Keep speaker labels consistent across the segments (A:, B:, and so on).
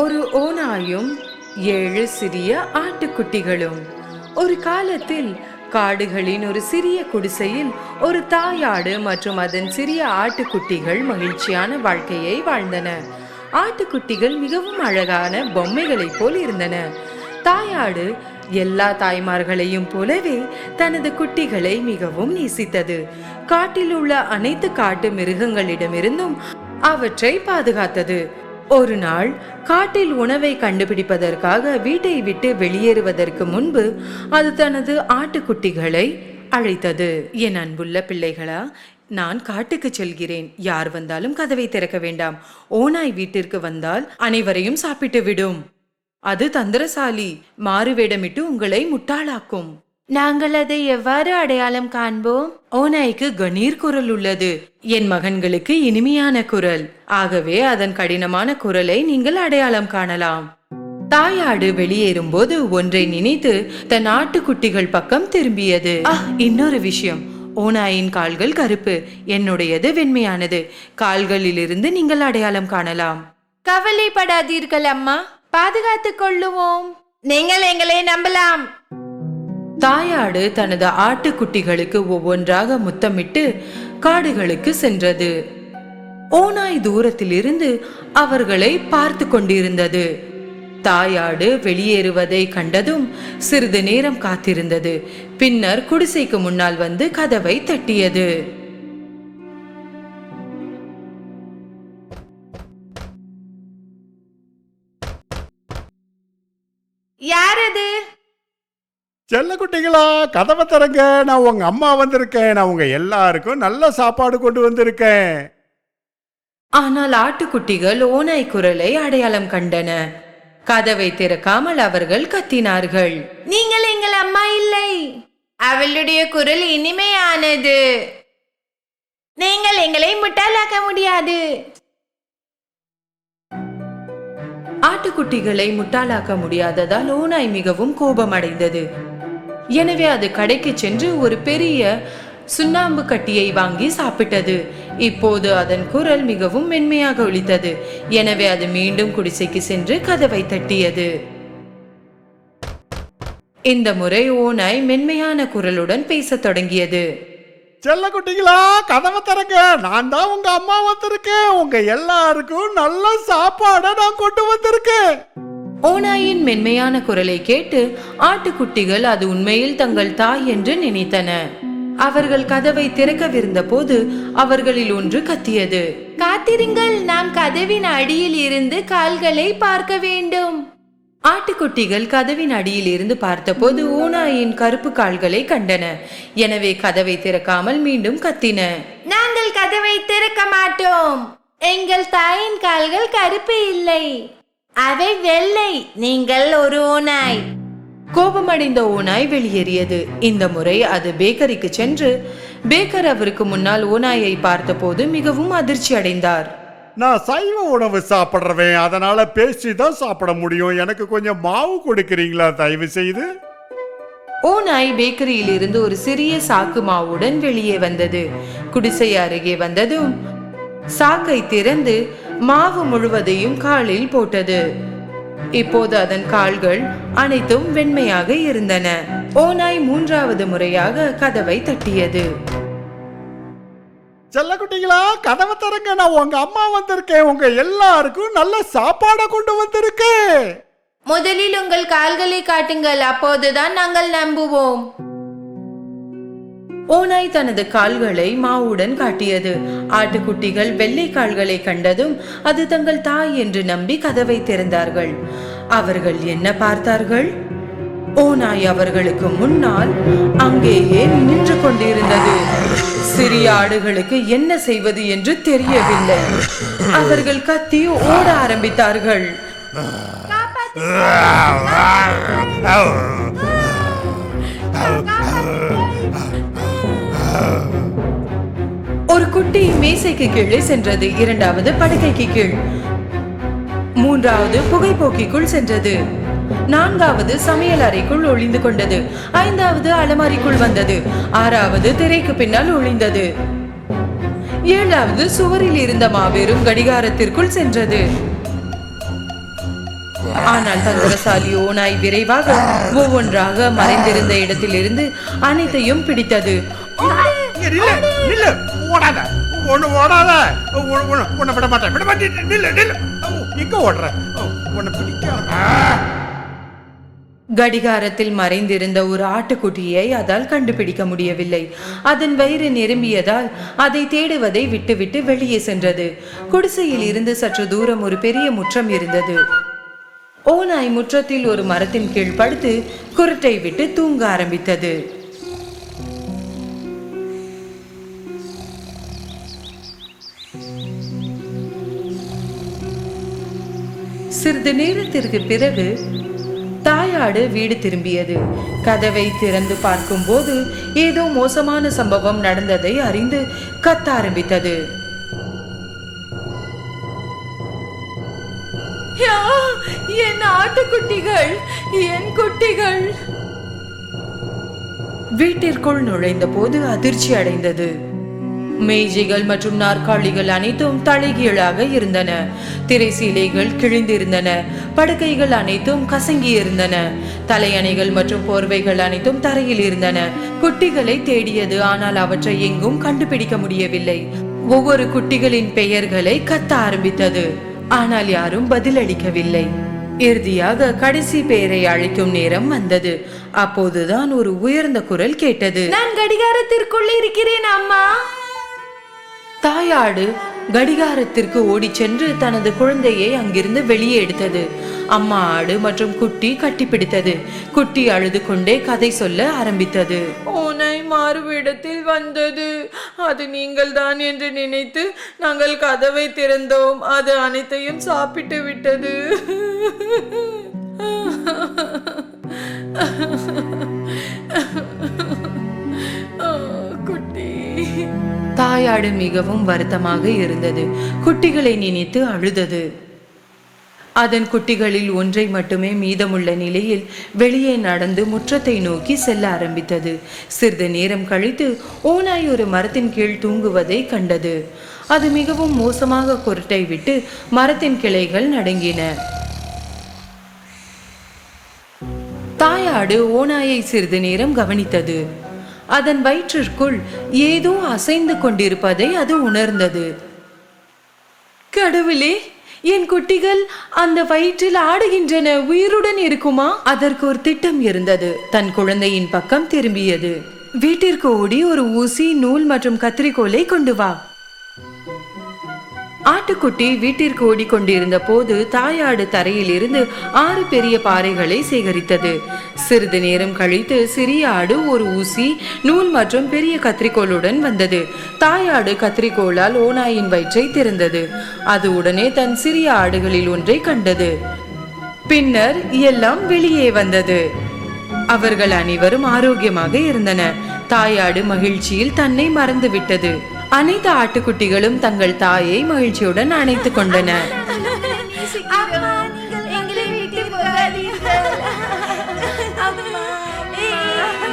A: ஒரு ஓநாயும் 7 சிறிய ஆட்டுக்குட்டிகளும். ஒரு காலத்தில் காடுகளின் ஒரு சிறிய குடிசையில் ஒரு தாயாடு மற்றும் அதன் சிறிய ஆட்டுக்குட்டிகள் மகிழ்ச்சியான வாழ்க்கையை வாழ்ந்தன. ஆட்டுக்குட்டிகள் மிகவும் அழகான பொம்மைகளைப் போல் இருந்தன. தாயாடு எல்லா தாய்மார்களையும் போலவே தனது குட்டிகளை மிகவும் நேசித்தது. காட்டில் உள்ள அனைத்து காட்டு மிருகங்களிடமிருந்தும் அவற்றை பாதுகாத்தது. ஒரு நாள் காட்டில் உணவை கண்டுபிடிப்பதற்காக வீட்டை விட்டு வெளியேறுவதற்கு முன்பு அது தனது ஆட்டுக்குட்டிகளை அழைத்தது. என் அன்புள்ள பிள்ளைகளா, நான் காட்டுக்கு செல்கிறேன். யார் வந்தாலும் கதவை திறக்க வேண்டாம். ஓநாய் வீட்டிற்கு வந்தால் அனைவரையும் சாப்பிட்டு விடும். அது தந்திரசாலி, மாறுவேடமிட்டு உங்களை முட்டாளாக்கும். நாங்கள் அதை எவ்வாறு அடையாளம் காண்போம்? ஓநாய்க்கு கணீர் குரல் உள்ளது. என் மகன்களுக்கு இனிமையான குரல். ஆகவே அதன் கடினமான குரலை நீங்கள் அடையாளம் காணலாம். தாயாடு வெளியேறும் போது ஒன்றை நினைத்து தன் ஆட்டுக்குட்டிகள் பக்கம் திரும்பியது. இன்னொரு விஷயம், ஓநாயின் கால்கள் கருப்பு, என்னுடையது வெண்மையானது. கால்களிலிருந்து நீங்கள் அடையாளம் காணலாம். கவலைப்படாதீர்கள் அம்மா, பாதுகாத்துக் கொள்ளுவோம். நீங்கள் எங்களை நம்பலாம். தாயாடு தனது ஆட்டுக்குட்டிகளுக்கு ஒவ்வொன்றாக முத்தமிட்டு காடுகளுக்கு சென்றது. ஓநாய் தூரத்தில் இருந்து அவர்களை பார்த்து கொண்டிருந்தது. தாயாடு வெளியேறுவதை கண்டதும் சிறிது நேரம் காத்திருந்தது. பின்னர் குடிசைக்கு முன்னால் வந்து கதவை தட்டியது. யாரது?
B: செல்ல குட்டிகளா, கதவை திறங்க. நான் உங்க அம்மா வந்திருக்கேன். நான் உங்க எல்லாருக்கும் நல்ல சாப்பாடு கொண்டு வந்திருக்கேன்.
A: ஆனால் ஆட்டுக்குட்டிகள் ஓநாய் குரலை அடையாளம் கண்டன. கதவை திறக்காமல் அவர்கள் கத்தினார்கள். நீங்கள் எங்கள் அம்மா இல்லை. அவளுடைய குரல் இனிமையானது. நீங்கள் எங்களை முட்டாளாக்க முடியாது. ஆட்டுக்குட்டிகளை முட்டாளாக்க முடியாததால் ஓநாய் மிகவும் கோபமடைந்தது. எனவே அது கடைக்கு சென்று ஒரு பெரிய சுண்ணாம்பு கட்டியை வாங்கி சாப்பிட்டது. இப்போது அதன் குரல் மிகவும் மென்மையாக ஒலித்தது. எனவே அது மீண்டும் குடிசைக்கு சென்று கதவை தட்டியது. இந்த முறை ஓநாய் மென்மையான குரலுடன் பேசத் தொடங்கியது.
B: செல்ல குட்டிகளா, கதவை திறங்க. நான் தான் உங்க அம்மா வந்திருக்கேன். உங்க எல்லாருக்கும் நல்ல சாப்பாடை நான் கொண்டு வந்திருக்கேன்.
A: ஓநாயின் மென்மையான குரலை கேட்டு ஆட்டுக்குட்டிகள் அது உண்மையில் தங்கள் தாய் என்று நினைத்தன. அவர்கள் கதவை திறக்கவிருந்த போது அவர்களில் ஒன்று கத்தியது. காத்திருங்கள், நாம் கதவின் அடியில் இருந்து கால்களை பார்க்க வேண்டும். ஆட்டுக்குட்டிகள் கதவின் அடியில் இருந்து பார்த்தபோது ஓநாயின் கருப்பு கால்களை கண்டன. எனவே கதவை திறக்காமல் மீண்டும் கத்தின. நாங்கள் கதவை திறக்க மாட்டோம். எங்கள் தாயின் கால்கள் கருப்பு இல்லை, அவை வெள்ளை. நீங்கள் ஒரு ஓநாய். கோபமடைந்த ஓநாய் வெளியேறியது. இந்த முறை அது பேக்கரிக்கு சென்று பேக்கர் அவருக்கு முன்னால் ஓநாயை பார்த்தபோது மிகவும் அதிர்ச்சி அடைந்தார்.
B: நான் சைவ உணவு சாப்பிட்றவேன், அதனால பேசி தான் சாப்பிட முடியும். எனக்கு கொஞ்சம் மாவு கொடுக்கிறீங்களா தயவு செய்து?
A: ஓநாய் பேக்கரியில் இருந்து ஒரு சிறிய சாக்கு மாவுடன் வெளியே வந்தது. குடிசை அருகே வந்ததும் சாக்கை திறந்து மாவு முழுவதையும் காலில் போட்டது. இப்போது அதன் கால்கள் அனைத்தும் வெண்மையாக இருந்தன. ஓநாய் 3வது முறையாக கதவை தட்டியது.
B: செல்ல குட்டிகளா, கதவை திறங்க. நான் உங்க அம்மா வந்திருக்கேன். உங்க எல்லாருக்கும் நல்ல சாப்பாடை கொண்டு வந்திருக்கேன்.
A: முதலில் உங்கள் கால்களை காட்டுங்கள், அப்போதுதான் நாங்கள் நம்புவோம். ஓநாய் தனது கால்களை மாவுடன் காட்டியது. ஆட்டுக்குட்டிகள் வெள்ளை கால்களை கண்டதும் அது தங்கள் தாய் என்று நம்பி கதவை திறந்தார்கள். அவர்கள் என்ன பார்த்தார்கள்? ஓநாய் அவர்களுக்கு முன்னால் அங்கேயே நின்று கொண்டிருந்தது. சிறிய ஆடுகளுக்கு என்ன செய்வது என்று தெரியவில்லை. அவர்கள் கத்தி ஓட ஆரம்பித்தார்கள். ஒரு குட்டி மேசைக்கு கீழே சென்றது. 2வது படுக்கைக்கு கீழ், 3வது புகைப்போக்கிக்குள் சென்றது, 4வது சமையல் அறைக்குள் ஒளிந்து கொண்டது, 5வது அலமாரிக்குள் வந்தது, 6வது திரைக்கு பின்னால் ஒளிந்தது, 7வது சுவரில் இருந்த மாபெரும் கடிகாரத்திற்குள் சென்றது. ஆனால் தந்திரசாலி ஓநாய் விரைவாக ஒவ்வொன்றாக மறைந்திருந்த இடத்திலிருந்து அனைத்தையும் பிடித்தது. கடிகாரத்தில் மறைந்திருந்த ஒரு ஆட்டுக்குட்டியை அதால் கண்டுபிடிக்க முடியவில்லை. அதன் வயிறு நிரம்பியதால் அதை தேடுவதை விட்டுவிட்டு வெளியே சென்றது. குடிசையில் இருந்து சற்று தூரம் ஒரு பெரிய முற்றம் இருந்தது. ஓநாய் முற்றத்தில் ஒரு மரத்தின் கீழ் படுத்து குருட்டை விட்டு தூங்க ஆரம்பித்தது. சிறிது நேரத்திற்கு பிறகு தாயாடு வீடு திரும்பியது. கதவை திறந்து பார்க்கும் போது ஏதோ மோசமான சம்பவம் நடந்ததை அறிந்து கத்த ஆரம்பித்தது. என் ஆட்டுக்குட்டிகள், என் குட்டிகள்! வீட்டிற்குள் நுழைந்த போது அதிர்ச்சி அடைந்தது. மேஜைகள் மற்றும் நாற்காலிகள் அனைத்தும் தலைகீழாக இருந்தன. திரைசீலைகள் கிழிந்திருந்தன. படுக்கைகள் அனைத்தும் கசங்கி இருந்தன. தலையணைகள் மற்றும் போர்வைகள் அனைத்தும் தரையில் இருந்தன. குட்டிகளை தேடியது, ஆனால் அவற்றை எங்கும் கண்டுபிடிக்க முடியவில்லை. ஒவ்வொரு குட்டிகளின் பெயர்களை கத்த ஆரம்பித்தது, ஆனால் யாரும் பதிலளிக்கவில்லை. இறுதியாக கடைசி பெயரை அழைக்கும் நேரம் வந்தது. அப்போதுதான் ஒரு உயர்ந்த குரல் கேட்டது. நான் கடிகாரத்திற்குள் இருக்கிறேன் அம்மா. தாயாடு கடிகாரத்திற்கு ஓடி சென்று தனது குழந்தையை அங்கிருந்து வெளியே எடுத்தது. அம்மா ஆடு மற்றும் குட்டி கட்டிப்பிடித்தது. குட்டி அழுது கொண்டே கதை சொல்ல ஆரம்பித்தது. ஓநாய் மாறுவிடத்தில் வந்தது. அது நீங்கள் தான் என்று நினைத்து நாங்கள் கதவை திறந்தோம். அது அனைத்தையும் சாப்பிட்டு விட்டது. குட்டி. தாயாடு மிகவும் வருத்தமாக இருந்தது. குட்டிகளை நினைத்து அழுதது. அதன் குட்டிகளில் ஒன்றை மட்டுமே மீதமுள்ள நிலையில் வெளியே நடந்து முற்றத்தை நோக்கி செல்ல ஆரம்பித்தது. சிறிது நேரம் கழித்து ஓநாய் ஒரு மரத்தின் கீழ் தூங்குவதை கண்டது. அது மிகவும் மோசமாக குருட்டை விட்டு மரத்தின் கிளைகள் நடுங்கின. தாயாடு ஓநாயை சிறிது நேரம் கவனித்தது. அதன் வயிற்றிற்குள் ஏதோ அசைந்து கொண்டிருப்பதை அது உணர்ந்தது. கடவுளே, என் குட்டிகள் அந்த வயிற்றில் ஆடுகின்றன, உயிருடன் இருக்குமா? அதற்கு ஒரு திட்டம் இருந்தது. தன் குழந்தையின் பக்கம் திரும்பியது. வீட்டிற்கு ஓடி ஒரு ஊசி, நூல் மற்றும் கத்திரிக்கோலை கொண்டு வா. ஆட்டுக்குட்டி வீட்டிற்கு ஓடிக்கொண்டிருந்த போது தாயாடு தரையில் இருந்து 6 பெரிய பாறைகளை சேகரித்தது. சிறிது நேரம் கழித்து சிறிய ஆடு ஒரு ஊசி, நூல் மற்றும் பெரிய கத்திரிக்கோளுடன் வந்தது. தாயாடு கத்திரிக்கோளால் ஓநாயின் வயிற்றை திறந்தது. அது உடனே தன் சிறிய ஆடுகளில் ஒன்றை கண்டது. பின்னர் எல்லாம் வெளியே வந்தது. அவர்கள் அனைவரும் ஆரோக்கியமாக இருந்தன. தாயாடு மகிழ்ச்சியில் தன்னை மறந்துவிட்டது. அனைத்து ஆட்டுக்குட்டிகளும் தங்கள் தாயை மகிழ்ச்சியுடன் அணைத்துக் கொண்டன.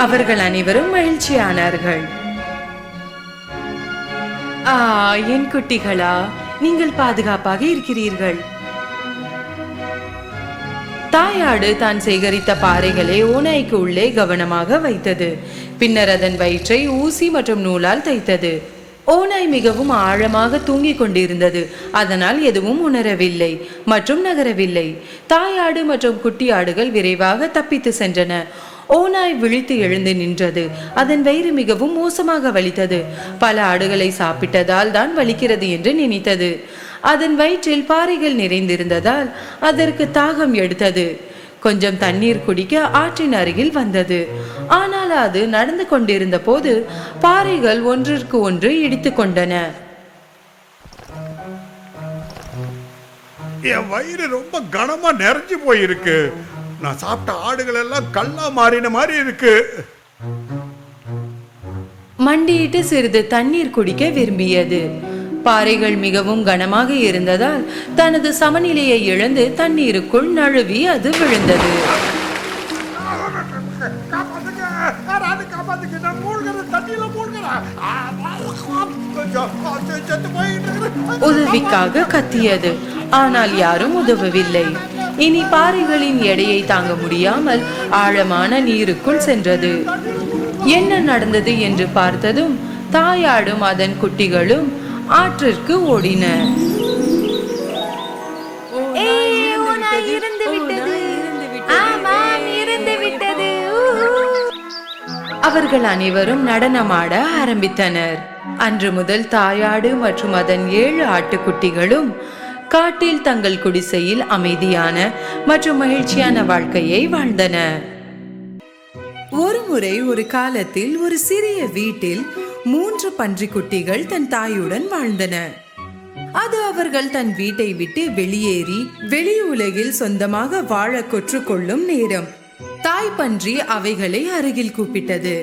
A: அவர்கள் அனைவரும் மகிழ்ச்சியானார்கள். என் குட்டிகளா, நீங்கள் பாதுகாப்பாக இருக்கிறீர்கள். தாயாடு தான் சேகரித்த பாறைகளை ஓநாய்க்கு உள்ளே கவனமாக வைத்தது. பின்னர் அதன் வயிற்றை ஊசி மற்றும் நூலால் தைத்தது. ஓநாய் மிகவும் ஆழமாக தூங்கிக் கொண்டிருந்தது. அதனால் எதுவும் உணரவில்லை மற்றும் நகரவில்லை. தாயாடு மற்றும் குட்டி ஆடுகள் விரைவாக தப்பித்து சென்றன. ஓநாய் விழித்து எழுந்து நின்றது. அதன் வயிறு மிகவும் மோசமாக வலித்தது. பல ஆடுகளை சாப்பிட்டதால் தான் வலிக்கிறது என்று நினைத்தது. அதன் வயிற்றில் பாறைகள் நிறைந்திருந்ததால் அதற்கு தாகம் எடுத்தது. கொஞ்சம் தண்ணீர் குடிக்க ஆற்றின் அருகில் வந்தது. ஆனால் அது நடந்து கொண்டிருந்த போது பாறைகள் ஒன்றிற்கு ஒன்று இடித்து கொண்டன.
B: என் வயிறு ரொம்ப கனமா நிறைஞ்சு போயிருக்கு. நான் சாப்பிட்ட ஆடுகள் எல்லாம் கல்லா மாறின மாதிரி இருக்கு.
A: மண்டியிட்டு சிறிது தண்ணீர் குடிக்க விரும்பியது. பாறைகள் மிகவும் கனமாக இருந்ததால் தனது சமநிலையை இழந்து தண்ணீருக்குள் நழுவி அது விழுந்தது. உதவிக்காக கத்தியது. ஆனால் யாரும் உதவவில்லை. இனி பாறைகளின் எடையை தாங்க முடியாமல் ஆழமான நீருக்குள் சென்றது. என்ன நடந்தது என்று பார்த்ததும் தாயாடும் அதன் குட்டிகளும் ஆற்றிற்கு ஓடின. அவர்கள் அனைவரும் நடனமாட ஆரம்பித்தனர். அன்று முதல் தாயாடு மற்றும் அதன் 7 ஆட்டுக்குட்டிகளும் காட்டில் தங்கள் குடிசையில் அமைதியான மற்றும் மகிழ்ச்சியான வாழ்க்கையை வாழ்ந்தன. ஒருமுறை ஒரு காலத்தில் ஒரு சிறிய வீட்டில் 3 பன்றிக்குட்டிகள் தன் தாயுடன் வாழ்ந்தன. அது அவர்கள் தன் வீட்டை விட்டு வெளியேறி வெளி உலகில் சொந்தமாக வாழ கற்றுக்கொள்ளும் நேரம். தாய் பன்றி அவைகளை அருகில் கூப்பிட்டது.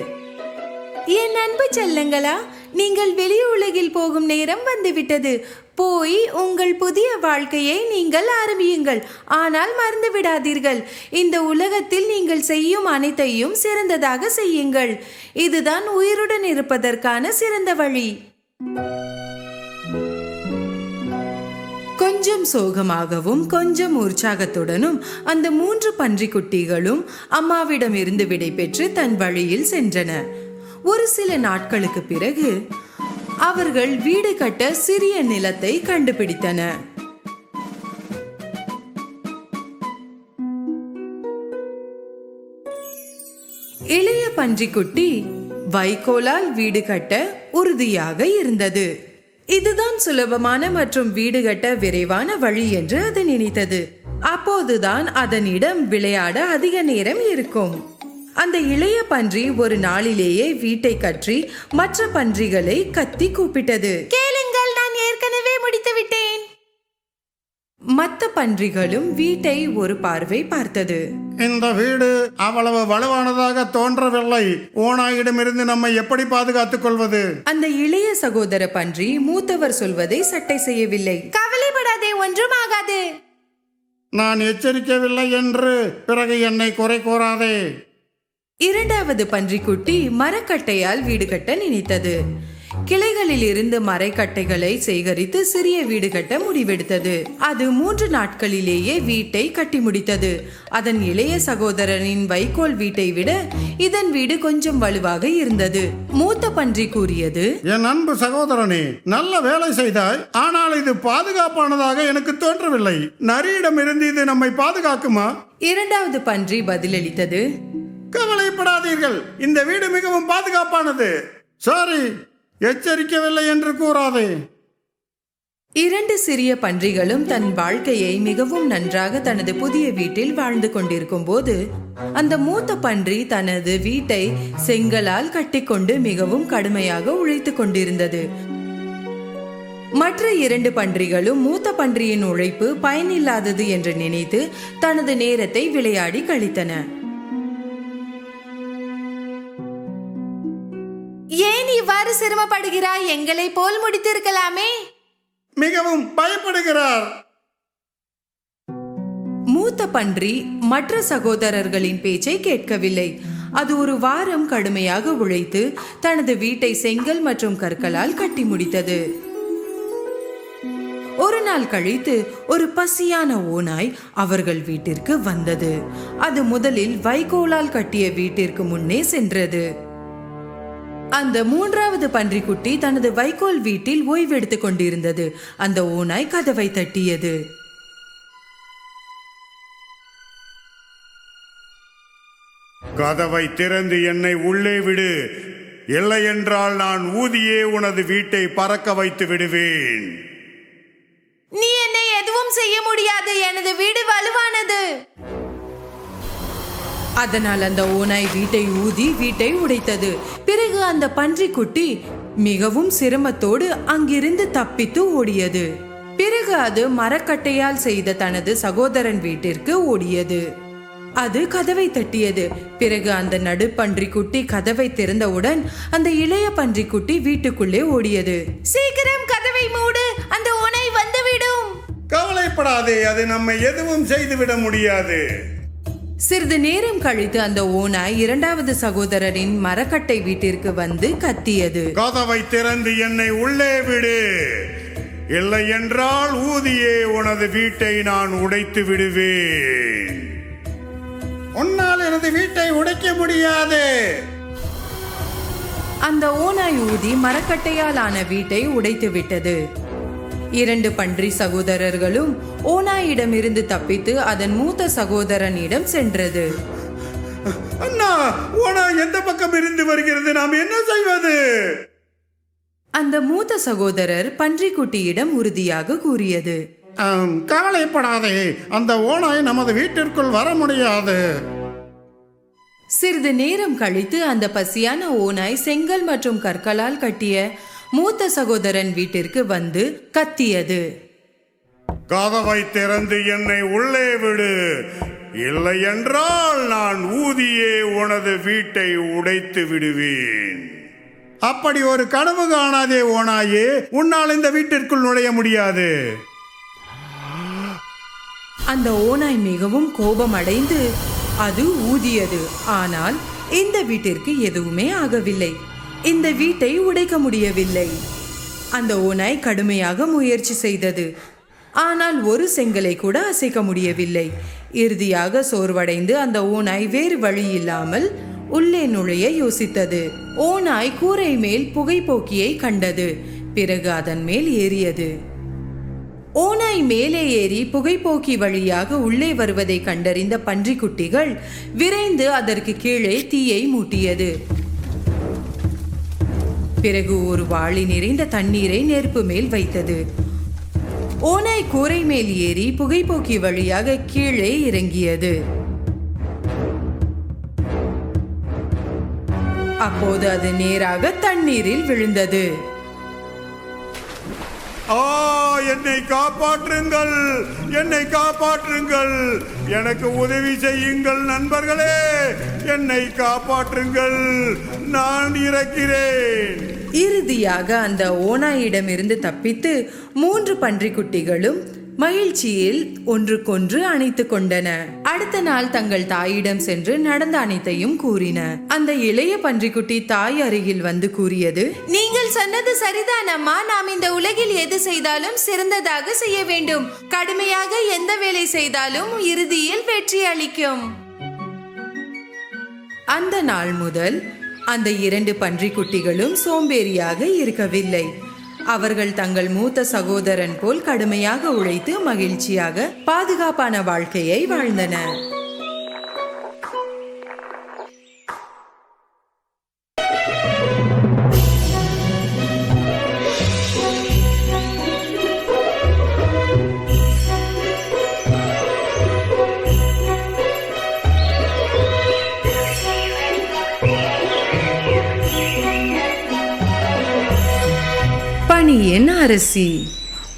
A: என் அன்பு செல்லங்களா, நீங்கள் வெளி உலகில் போகும் நேரம் வந்துவிட்டது. போய் உங்கள் புதிய வாழ்க்கையை நீங்கள் ஆரம்பியுங்கள். ஆனால் மறந்து விடாதீர்கள், இந்த உலகத்தில் நீங்கள் செய்யும் அனைத்தையும் சிறந்ததாக செய்யுங்கள். இதுதான் உயிருடன் இருப்பதற்கான சிறந்த வழி. கொஞ்சம் சோகமாகவும் கொஞ்சம் உற்சாகத்துடனும் அந்த 3 பன்றிக்குட்டிகளும் அம்மாவிடம் இருந்து விடை பெற்று தன் வழியில் சென்றன. ஒரு சில நாட்களுக்கு பிறகு அவர்கள் வீடு கட்ட சிறிய நிலத்தை கண்டுபிடித்தன. இளைய பன்றிக்குட்டி வைக்கோலால் வீடு கட்ட உறுதியாக இருந்தது. இதுதான் சுலபமான மற்றும் வீடு கட்ட விரைவான வழி என்று அது நினைத்தது. அப்போதுதான் அதனிடம் விளையாட அதிக நேரம் இருக்கும். அந்த இளைய பன்றி ஒரு நாளிலேயே வீட்டை கற்றி மற்ற பன்றிகளை கத்தி கூப்பிட்டது. கேளுங்கள், நான் ஏற்கனவே முடித்து விட்டேன். மற்ற பன்றிகளும் வீட்டை ஒரு பார்வை பார்த்தது.
B: இந்த வீடு அவ்வளவு வலுவானதாக தோன்றவில்லை. ஓநாயிடமிருந்து நம்மை எப்படி பாதுகாத்துக் கொள்வது?
A: அந்த இளைய சகோதர பன்றி மூத்தவர் சொல்வதை சட்டை செய்யவில்லை. கவலைப்படாதே, ஒன்றும் ஆகாது.
B: நான் எச்சரிக்கவில்லை என்று பிறகு என்னை குறை கூறாதே.
A: இரண்டாவது பன்றிக்குட்டி மரக்கட்டையால் வீடு கட்ட நினைத்தது. கிளைகளில் இருந்து மரக்கட்டைகளை சேகரித்து சிறிய வீடு கட்ட முடிவெடுத்தது. அது 3 நாட்களிலேயே வீட்டை கட்டி முடித்தது. அதன் இளைய சகோதரனின் வைக்கோல் வீட்டை விட இதன் வீடு கொஞ்சம் வலுவாக இருந்தது. மூத்த பன்றி கூறியது,
B: என் அன்பு சகோதரனே, நல்ல வேலை செய்தாய். ஆனால் இது பாதுகாப்பானதாக எனக்கு தோன்றவில்லை. நரியிடமிருந்து இது நம்மை பாதுகாக்குமா?
A: இரண்டாவது பன்றி பதிலளித்தது,
B: கவலைப்படாதீர்கள், இந்த வீடு மிகவும் பாதுகாப்பானது. சாரி, எச்சரிக்கவில்லை என்று கூறாதே.
A: 2 சிறிய பன்றிகளும் தன் வாழ்க்கையை மிகவும் நன்றாக தனது புதிய வீட்டில் வாழ்ந்து கொண்டிருக்கும் போது அந்த மூத்த பன்றி தனது வீட்டை செங்கலால் கட்டிக்கொண்டு மிகவும் கடுமையாக உழைத்து கொண்டிருந்தது. மற்ற 2 பன்றிகளும் மூத்த பன்றியின் உழைப்பு பயனில்லாதது என்று நினைத்து தனது நேரத்தை விளையாடி கழித்தன. ஏன் இவ்வாறு சிரமப்படுகிறாய்? எங்களை போல் முடித்திருக்கலாமே.
B: மிகவும் பயப்படுகிறார்.
A: மூத்த பன்றி மற்ற சகோதரர்களின் பேச்சை கேட்கவில்லை. அது ஒரு வாரம் கடுமையாக உழைத்து தனது வீட்டை செங்கல் மற்றும் கற்களால் கட்டி முடித்தது. ஒரு நாள் கழித்து ஒரு பசியான ஓநாய் அவர்கள் வீட்டிற்கு வந்தது. அது முதலில் வைக்கோலால் கட்டிய வீட்டிற்கு முன்னே சென்றது. அந்த 3வது பன்றிக்குட்டி தனது வைக்கோல் வீட்டில் ஓய்வெடுத்துக் கொண்டிருந்தது. அந்த ஓநாய் கதவை தட்டியது.
B: கதவை திறந்து என்னை உள்ளே விடு. இல்லை என்றால் நான் ஊதியே உனது வீட்டை பறக்க வைத்து விடுவேன்.
A: நீ என்னை எதுவும் செய்ய முடியாது. எனது வீடு வலுவானது. அதனால் அந்த ஓநாய் வீட்டை ஊதி வீட்டை உடைத்தது. பிறகு அந்த பன்றிக்குட்டி மிகவும் சிரமத்தோடு அங்கிருந்து தப்பித்து ஓடியது. பிறகு அது மரக்கட்டையால் செய்த தனது சகோதரன் வீட்டிற்கு ஓடியது. அது கதவை தட்டியது. பிறகு அந்த நடு பன்றிக்குட்டி கதவை திறந்தவுடன் அந்த இளைய பன்றிக்குட்டி வீட்டுக்குள்ளே ஓடியது. சீக்கிரம் கதவை மூடு, அந்த ஓநாய் வந்துவிடும்.
B: கவலைப்படாதே, அது நம்மை எதுவும் செய்துவிட முடியாது.
A: சிறிது நேரம் கழித்து அந்த ஓநாய் 2வது சகோதரரின் மரக்கட்டை வீட்டிற்கு வந்து கத்தியது.
B: கதவை திறந்து என்னை உள்ளே விடு. இல்லை என்றால் ஊதியே உனது வீட்டை நான் உடைத்து விடுவேன். உன்னால் எனது வீட்டை உடைக்க முடியாது.
A: அந்த ஓநாய் ஊதி மரக்கட்டையால் ஆன வீட்டை உடைத்து விட்டது. 2 பன்றி சகோதரர்களும் ஓநாயிடமிருந்து தப்பித்து அதன் மூத்த சகோதரனிடம் சென்றது.
B: அண்ணா, ஓநாய் எந்த பக்கம் இருந்து வருகிறது, நாம் என்ன செய்வது?
A: அந்த மூத்த சகோதரர் பன்றிக்குட்டியிடம் உறுதியாக கூறியது,
B: கவலைப்படாதே, அந்த ஓநாய் நமது வீட்டிற்குள் வர முடியாது.
A: சிறிது நேரம் கழித்து அந்த பசியான ஓநாய் செங்கல் மற்றும் கற்களால் கட்டிய மூத்த சகோதரன் வீட்டிற்கு வந்து கத்தியது.
B: கதவை திறந்து என்னை உள்ளே விடு, இல்லை என்றால் நான் ஊதியே உனது வீட்டை உடைத்து விடுவேன். அப்படி ஒரு கனவு காணாதே ஓநாயே, உன்னால் இந்த வீட்டிற்குள் நுழைய முடியாது.
A: அந்த ஓநாய் மிகவும் கோபமடைந்து அது ஊதியது. ஆனால் இந்த வீட்டிற்கு எதுவுமே ஆகவில்லை. இந்த வீட்டை உடைக்க முடியவில்லை. அந்த ஓநாய் கடுமையாக முயற்சி செய்தது. ஆனால் ஒரு செங்கலை கூட அசைக்க முடியவில்லை. இறுதியாக சோர்வடைந்து அந்த ஓநாய் வேறு வழி இல்லாமல் உள்ளே நுழைய யோசித்தது. ஓநாய் கூரை மேல் புகைப்போக்கியை கண்டது. பிறகு அதன் மேல் ஏறியது. ஓநாய் மேலே ஏறி புகைப்போக்கி வழியாக உள்ளே வருவதை கண்டறிந்த பன்றிக்குட்டிகள் விரைந்து அதற்கு கீழே தீயை மூட்டியது. பிறகு ஒரு வாளி நிறைந்த தண்ணீரை நெருப்பு மேல் வைத்தது. ஓநாய் கூரை மேல் ஏறி புகைப்போக்கி வழியாக கீழே இறங்கியது. அப்போது அது நேராக தண்ணீரில் விழுந்தது.
B: என்னை காப்பாற்றுங்கள், என்னை காப்பாற்றுங்கள், எனக்கு உதவி செய்யுங்கள் நண்பர்களே, என்னை காப்பாற்றுங்கள், நான் இறக்கிறேன்.
A: இறுதியாக அந்த ஓநாயிடமிருந்து தப்பித்து 3 பன்றிக்குட்டிகளும் மகிழ்ச்சியில் ஒன்றுக்கொன்று அணைத்து கொண்டன. அடுத்த நாள் தங்கள் தாயிடம் சென்று நடந்த அனைத்தையும் கூறின. அந்த இளைய பன்றிக்குட்டி தாய் அருகில் வந்து கூறியது, நீங்கள் சொன்னது சரிதான் அம்மா. நாம் இந்த உலகில் எது செய்தாலும் சிறந்ததாக செய்ய வேண்டும். கடுமையாக எந்த வேலை செய்தாலும் இறுதியில் வெற்றி அளிக்கும். அந்த நாள் முதல் அந்த 2 பன்றிக்குட்டிகளும் சோம்பேறியாக இருக்கவில்லை. அவர்கள் தங்கள் மூத்த சகோதரன் போல் கடுமையாக உழைத்து மகிழ்ச்சியாக பாதுகாப்பான வாழ்க்கையை வாழ்ந்தனர். பனியின் அரசி.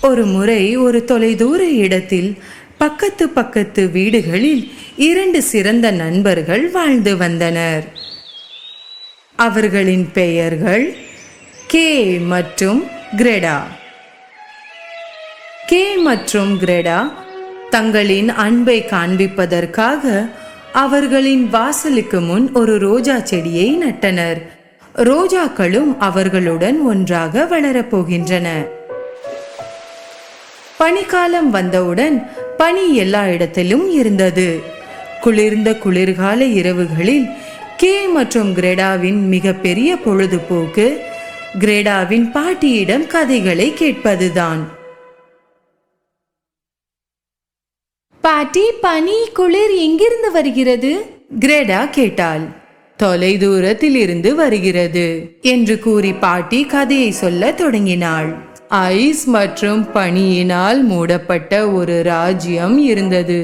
A: ஒரு முறை ஒரு தொலைதூர இடத்தில் பக்கத்து வீடுகளில் 2 சிறந்த நண்பர்கள் வாழ்ந்து வந்தனர். அவர்களின் பெயர்கள் கே மற்றும் கிரெடா. கே மற்றும் கிரெடா தங்களின் அன்பை காண்பிப்பதற்காக அவர்களின் வாசலுக்கு முன் ஒரு ரோஜா செடியை நட்டனர். ரோஜாக்களும் அவர்களுடன் ஒன்றாக வளரப்போகின்றன. பனிக்காலம் வந்தவுடன் பனி எல்லா இடத்திலும் இருந்தது. குளிர்ந்த குளிர்கால இரவுகளில் கே மற்றும் கிரெடாவின் மிகப்பெரிய பொழுதுபோக்கு கிரெடாவின் பாட்டியிடம் கதைகளை கேட்பதுதான். பாட்டி, பனி குளிர் எங்கிருந்து வருகிறது? கிரெடா கேட்டாள். தொலை தூரத்தில் இருந்து வருகிறது என்று கூறி பாட்டி கதையை சொல்ல தொடங்கினாள். ஐஸ் மற்றும் பனியினால் மூடப்பட்ட ஒரு ராஜ்யம் இருந்தது.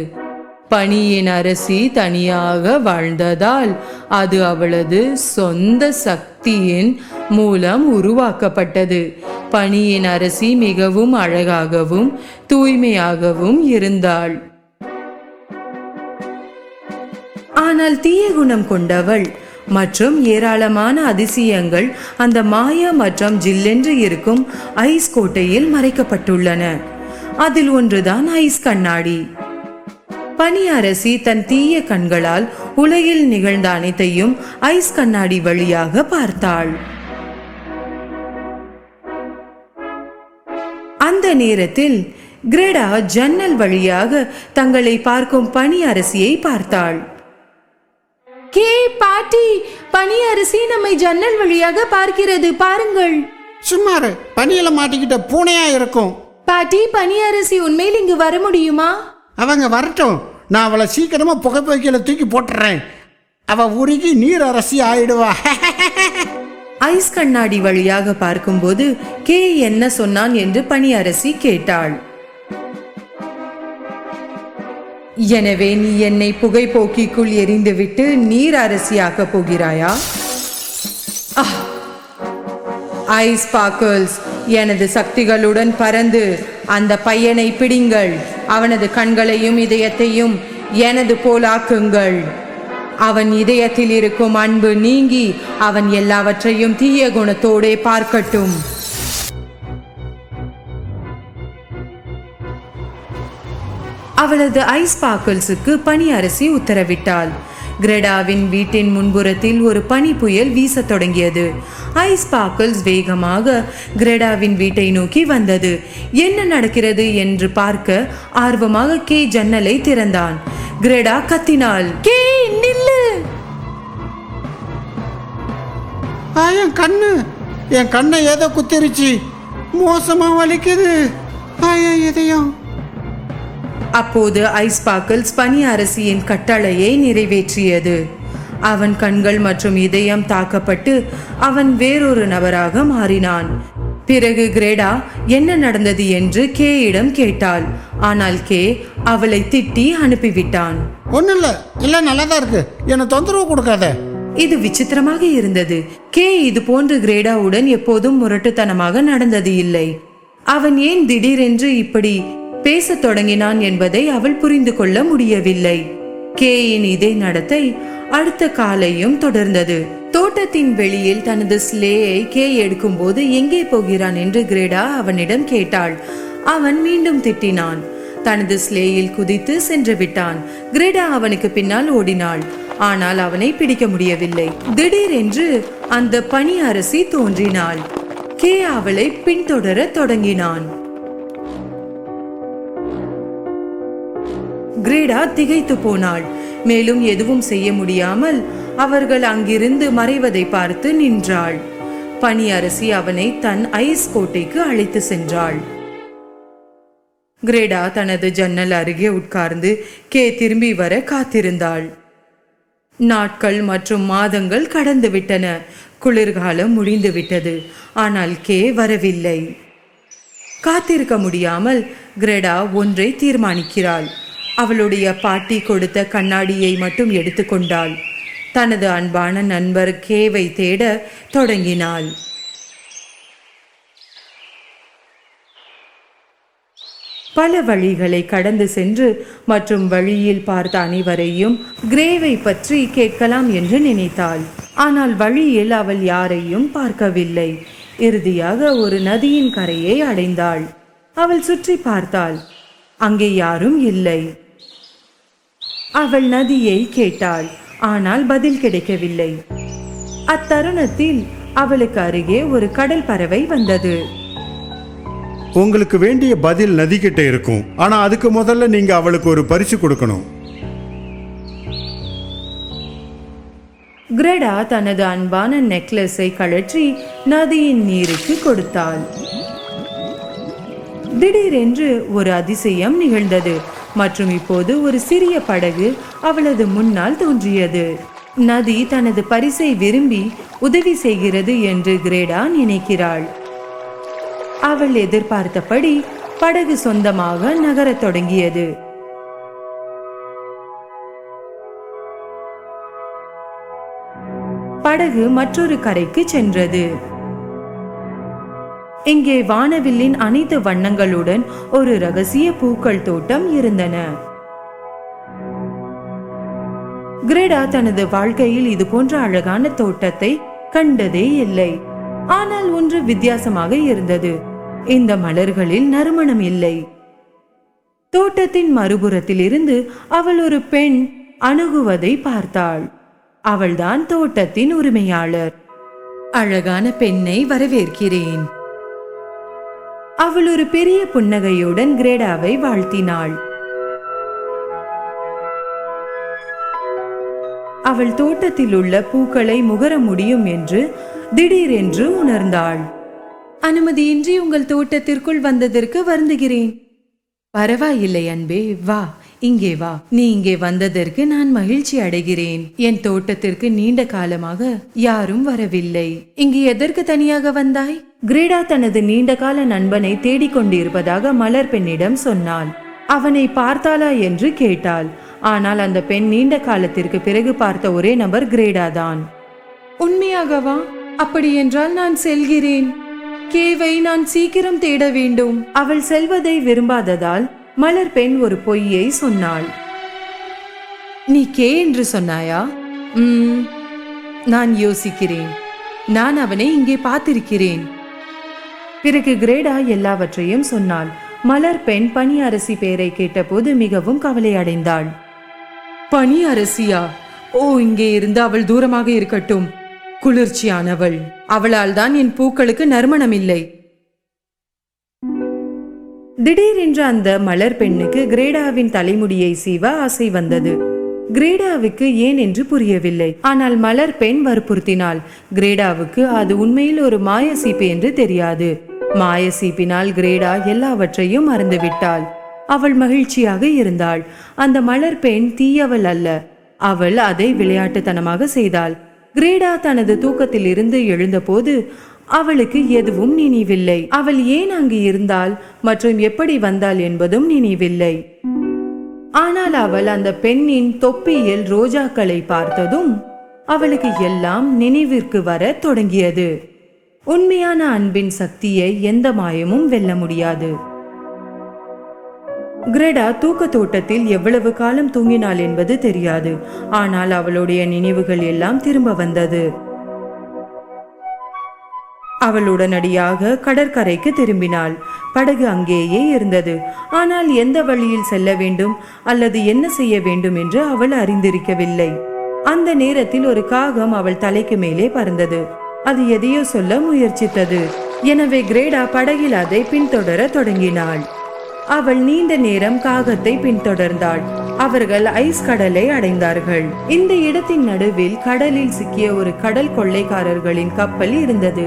A: பனியின் அரசி தனியாக வாழ்ந்ததால் அது அவளது சொந்த சக்தியின் மூலம் உருவாக்கப்பட்டது. பனியின் அரசி மிகவும் அழகாகவும் தூய்மையாகவும் இருந்தாள். ஆனால் தீய குணம் கொண்டவள் மற்றும் ஏராளமான அதிசயங்கள் அந்த மாயா மற்றும் ஜில்லென்று இருக்கும் ஐஸ் கோட்டையில் மறைக்கப்பட்டுள்ளன. அதில் ஒன்றுதான் ஐஸ் கண்ணாடி. பனி அரசி தன் தீய கண்களால் உலகில் நிகழ்ந்த அனைத்தையும் ஐஸ் கண்ணாடி வழியாக பார்த்தாள். அந்த அந்த நேரத்தில் கிரெடா ஜன்னல் வழியாக தங்களை பார்க்கும் பனி அரசியை பார்த்தாள். கே பாட்டி, பனி அரசி நம்மை ஜன்னல் வழியாக பார்க்கிறது, பாருங்கள்.
C: சும்மாரு, பனியில மாட்டிக்கிட்ட பூனையா இருக்கும்.
A: பாட்டி, பனி அரசி உண்மையில் இங்கு வர முடியுமா?
C: அவங்க வரட்டும், நான் அவளை சீக்கிரமா புகைப்பைக்கில தூக்கி போட்டுறேன். அவ உருகி நீர் அரசி ஆயிடுவா.
A: ஐஸ் கண்ணாடி வழியாக பார்க்கும்போது கே என்ன சொன்னான் என்று பனி அரசி கேட்டாள். எனவே நீ என்னை புகைப்போக்கிக்குள் எறிந்துவிட்டு நீர் அரசியாக்க போகிறாயா? ஐஸ் ஸ்பார்க்கிள்ஸ், எனது சக்திகளுடன் பறந்து அந்த பையனை பிடிங்கள். அவனது கண்களையும் இதயத்தையும் எனது போலாக்குங்கள். அவன் இதயத்தில் இருக்கும் அன்பு நீங்கி அவன் எல்லாவற்றையும் தீய குணத்தோடே பார்க்கட்டும். அவளது ஐஸ் ஸ்பார்க்கிள்ஸுக்கு பனி அரசி உத்தரவிட்டாள். கிரெடாவின் வீட்டின் முன்புறத்தில் ஒரு பனி புயல் வீசத் தொடங்கியது. ஐஸ் ஸ்பார்க்கிள்ஸ் வேகமாக கிரெடாவின் வீட்டை நோக்கி வந்தது. என்ன நடக்கிறது என்று பார்க்க ஆர்வமாக கே ஜன்னலை திறந்தான். கிரெடா கத்தினாள், கே நில்லு.
C: என் கண்ணை ஏதோ குத்திருச்சு, மோசமா வலிக்குது. இதயம்.
A: அப்போது ஐஸ் ஸ்பார்க்கிள்ஸ் பனி அரசியின் கட்டளையை நிறைவேற்றியது. அவன் கண்கள் மற்றும் இதயம் தாக்கப்பட்டு அவன் வேறொரு நபராக மாறினான். பிறகு கிரெடா என்ன நடந்தது என்று கேயிடம் கேட்டாள். ஆனால் கே அவளை திட்டி அனுப்பிவிட்டான்.
C: ஒன்னும் இல்ல, நல்லதா இருக்கு, என்ன தொந்தரவு கொடுக்காத.
A: இது விசித்திரமாக இருந்தது. கே இது போன்று கிரெடாவுடன் எப்போதும் முரட்டுத்தனமாக நடந்தது இல்லை. அவன் ஏன் திடீரென்று இப்படி பேசத் தொடங்கினான் என்பதை அவள் புரிந்து கொள்ள முடியவில்லை. கேயின் இதே நடத்தை அடுத்த காலையும் தொடர்ந்தது. தோட்டத்தின் வெளியில் தனது ஸ்லேயை கே எடுக்கும் போது எங்கே போகிறான் என்று கிரெடா அவனிடம் கேட்டாள். அவன் மீண்டும் திட்டினான். தனது ஸ்லேயில் குதித்து சென்று விட்டான். கிரெடா அவனுக்கு பின்னால் ஓடினாள். ஆனால் அவனை பிடிக்க முடியவில்லை. திடீரென்று அந்த பனி அரசி தோன்றினாள். கே அவளை பின்தொடர தொடங்கினான். கிரெடா திகைத்து போனாள். மேலும் எதுவும் செய்ய முடியாமல் அவர்கள் அங்கிருந்து மறைவதை பார்த்து நின்றாள். பனி அரசி அவனை தன் ஐஸ் கோட்டைக்கு அழைத்து சென்றாள். கிரெடா தனது ஜன்னல் அருகே உட்கார்ந்து கே திரும்பி வர காத்திருந்தாள். நாட்கள் மற்றும் மாதங்கள் கடந்து விட்டன. குளிர்காலம் முடிந்து விட்டது. ஆனால் கே வரவில்லை. காத்திருக்க முடியாமல் கிரெடா ஒன்றை தீர்மானிக்கிறாள். அவளுடைய பாட்டி கொடுத்த கண்ணாடியை மட்டும் எடுத்துக்கொண்டாள். தனது அன்பான நண்பர் கேவை தேட தொடங்கினாள். பல வழிகளை கடந்து சென்று மற்றும் வழியில் பார்த்த அனைவரையும் கிரேவை பற்றி கேட்கலாம் என்று நினைத்தாள். ஆனால் வழியில் அவள் யாரையும் பார்க்கவில்லை. இறுதியாக ஒரு நதியின் கரையை அடைந்தாள். அவள் சுற்றி பார்த்தாள். அங்கே யாரும் இல்லை. அவள் நதியை கேட்டாள். ஆனால் பதில் கிடைக்கவில்லை. அத்தருணத்தில் அவளுக்கு அருகே ஒரு கடல் பறவை வந்தது.
B: உங்களுக்கு வேண்டிய பதில் நதி கிட்ட இருக்கும். ஆனா அதுக்கு முதல்ல நீங்க அவளுக்கு ஒரு பரிசு கொடுக்கணும்.
A: கிரெடா தனது அன்பான நெக்லஸை கழற்றி நதியின் நீருக்கு கொடுத்தாள். திடீரென்று ஒரு அதிசயம் நிகழ்ந்தது மற்றும் இப்போது ஒரு சிறிய படகு அவளது முன்னால் தோன்றியது. நதி தனது பரிசை விரும்பி உதவி செய்கிறது என்று கிரெடா நினைக்கிறாள். அவள் எதிர்பார்த்தபடி படகு சொந்தமாக நகரத் தொடங்கியது. படகு மற்றொரு கரைக்கு சென்றது. இங்கே வானவில்லின் அனைத்து வண்ணங்களுடன் ஒரு ரகசிய பூக்கள் தோட்டம் இருந்தன. கிரெடா தனது வாழ்க்கையில் இது போன்ற அழகான தோட்டத்தை கண்டதே இல்லை. ஆனால் ஒன்று வித்தியாசமாக இருந்தது. இந்த மலர்களில் நறுமணம் இல்லை. தோட்டத்தின் மறுபுறத்தில் இருந்து அவள் ஒரு பெண் அணுகுவதை பார்த்தாள். அவள்தான் தோட்டத்தின் உரிமையாளர். அழகான பெண்ணை வரவேற்கிறேன். அவள் ஒரு பெரிய புன்னகையுடன் கிரேடாவை வாழ்த்தினாள். அவள் தோட்டத்தில் உள்ள பூக்களை முகர முடியும் என்று திடீரென்று உணர்ந்தாள். அனுமதியின்றி உங்கள் தோட்டத்திற்குள் வந்ததற்கு வருந்துகிறேன். பரவாயில்லை அன்பே, வா, இங்கே வா. நீ இங்கே வந்ததற்கு நான் மகிழ்ச்சி அடைகிறேன். என் தோட்டத்திற்கு நீண்ட காலமாக யாரும் வரவில்லை. இங்கு எதற்கு தனியாக வந்தாய்? கிரேடா தனது நீண்ட கால நண்பனை தேடிக்கொண்டிருப்பதாக மலர் பெண்ணிடம் சொன்னாள். அவனை பார்த்தாளா என்று கேட்டாள். ஆனால் அந்த பெண் நீண்ட காலத்திற்கு பிறகு பார்த்த ஒரே நபர் கிரேடா தான். உண்மையாகவா? அப்படி என்றால் நான் செல்கிறேன். கேவை நான் சீக்கிரம் தேட வேண்டும். அவள் செல்வதை விரும்பாததால் மலர் பெண் ஒரு பொய்யை சொன்னாள். நீ கே என்று சொன்னாயா? நான் யோசிக்கிறேன். நான் அவனை இங்கே பார்த்திருக்கிறேன். பிறகு கிரேடா எல்லாவற்றையும் சொன்னாள். மலர் பெண் பனி அரசி பெயரை கேட்டபோது மிகவும் கவலை அடைந்தாள். பனி அரசியா? ஓ, இங்கே இருந்து அவள் தூரமாக இருக்கட்டும். குளிர்ச்சியானவள். அவளால் தான் என் பூக்களுக்கு நறுமணம் இல்லை. திடீரென்று அந்த மலர் பெண்ணுக்கு கிரேடாவின் தலைமுடியை சீவ ஆசை வந்தது. கிரேடாவுக்கு ஏன் என்று புரியவில்லை. ஆனால் மலர் பெண் வற்புறுத்தினாள். கிரேடாவுக்கு அது உண்மையில் ஒரு மாய சீப்பு என்று தெரியாது. மாய சீப்பினால் கிரேடா எல்லாவற்றையும் மறந்துவிட்டாள். அவள் மகிழ்ச்சியாக இருந்தாள். அந்த மலர் பெண் தீயவள் அல்ல. அவள் அதை விளையாட்டுத்தனமாக செய்தாள். கிரேடா தனது தூக்கத்தில் இருந்து எழுந்தபோது அவளுக்கு எதுவும் நினைவில்லை. அவள் ஏன் அங்கு இருந்தாள் மற்றும் எப்படி வந்தாள் என்பதும் நினைவில்லை. ஆனால் அவள் அந்த பெண்ணின் தொப்பியில் ரோஜாக்களை பார்த்ததும் அவளுக்கு எல்லாம் நினைவிற்கு வர தொடங்கியது. உண்மையான அன்பின் சக்தியை எந்த மாயமும் வெல்ல முடியாது. கிரேடா தூக்க தோட்டத்தில் எவ்வளவு காலம் தூங்கினாள் என்பது தெரியாது. ஆனால் அவளுடைய நினைவுகள் எல்லாம் திரும்ப வந்தது. அவள் உடனடியாக கடற்கரைக்கு திரும்பினாள். படகு அங்கேயே இருந்தது. ஆனால் எந்த வழியில் செல்ல வேண்டும் அல்லது என்ன செய்ய வேண்டும் என்று அவள் அறிந்திருக்கவில்லை. அந்த நேரத்தில் ஒரு காகம் அவள் தலைக்கு மேலே பறந்தது. அது எதையோ சொல்ல முயற்சித்தது. எனவே கிரேடா படகில் அதை பின்தொடர தொடங்கினாள். அவள் நீண்ட நேரம் காகத்தை பின்தொடர்ந்தாள். அவர்கள் ஐஸ் கடலை அடைந்தார்கள். இந்த இடத்தின் நடுவில் கடலில் சிக்கிய ஒரு கடல் கொள்ளைக்காரர்களின் கப்பல் இருந்தது.